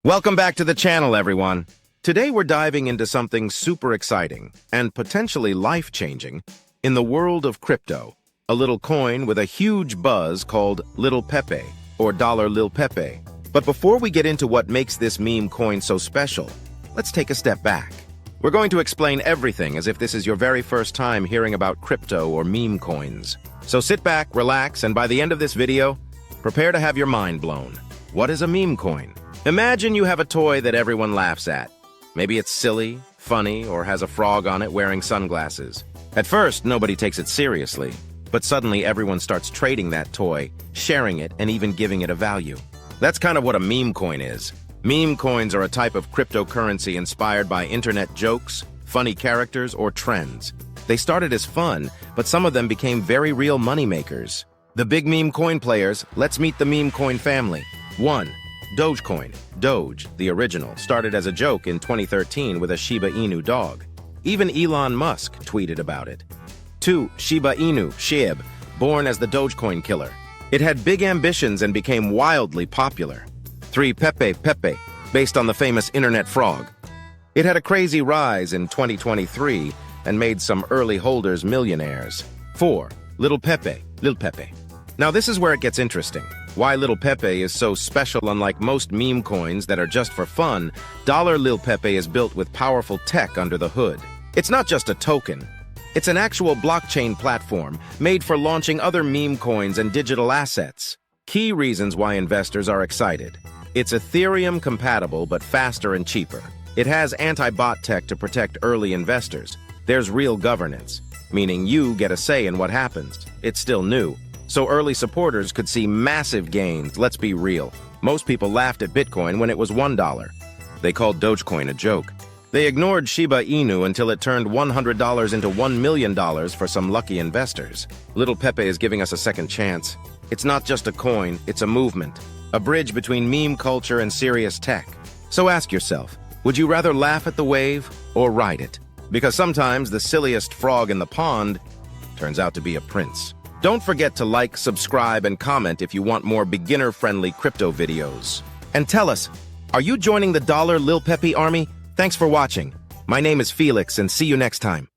Welcome back to the channel, everyone. Today we're diving into something super exciting and potentially life-changing in the world of crypto, a little coin with a huge buzz called Little Pepe, or Little Pepe. But before we get into what makes this meme coin so special, let's take a step back. We're going to explain everything as if this is your very first time hearing about crypto or meme coins. So sit back, relax, and by the end of this video, prepare to have your mind blown. What is a meme coin? Imagine you have a toy that everyone laughs at. Maybe it's silly, funny, or has a frog on it wearing sunglasses. At first, nobody takes it seriously, but suddenly everyone starts trading that toy, sharing it, and even giving it a value. That's kind of what a meme coin is. Meme coins are a type of cryptocurrency inspired by internet jokes, funny characters, or trends. They started as fun, but some of them became very real moneymakers. The big meme coin players, let's meet the meme coin family. 1. Dogecoin. Doge, the original, started as a joke in 2013 with a Shiba Inu dog. Even Elon Musk tweeted about it. 2. Shiba Inu, Shib, born as the Dogecoin killer. It had big ambitions and became wildly popular. 3. Pepe LILPEPE, based on the famous internet frog. It had a crazy rise in 2023 and made some early holders millionaires. 4. Little Pepe, LILPEPE. Now this is where it gets interesting. Why Little Pepe is so special. Unlike most meme coins that are just for fun, Little Pepe is built with powerful tech under the hood. It's not just a token. It's an actual blockchain platform made for launching other meme coins and digital assets. Key reasons why investors are excited. It's Ethereum compatible but faster and cheaper. It has anti-bot tech to protect early investors. There's real governance, meaning you get a say in what happens. It's still new, so early supporters could see massive gains. Let's be real. Most people laughed at Bitcoin when it was $1. They called Dogecoin a joke. They ignored Shiba Inu until it turned $100 into $1 million for some lucky investors. Little Pepe is giving us a second chance. It's not just a coin, it's a movement. A bridge between meme culture and serious tech. So ask yourself, would you rather laugh at the wave or ride it? Because sometimes the silliest frog in the pond turns out to be a prince. Don't forget to like, subscribe, and comment if you want more beginner-friendly crypto videos. And tell us, are you joining the Little Pepe army? Thanks for watching. My name is Felix, and see you next time.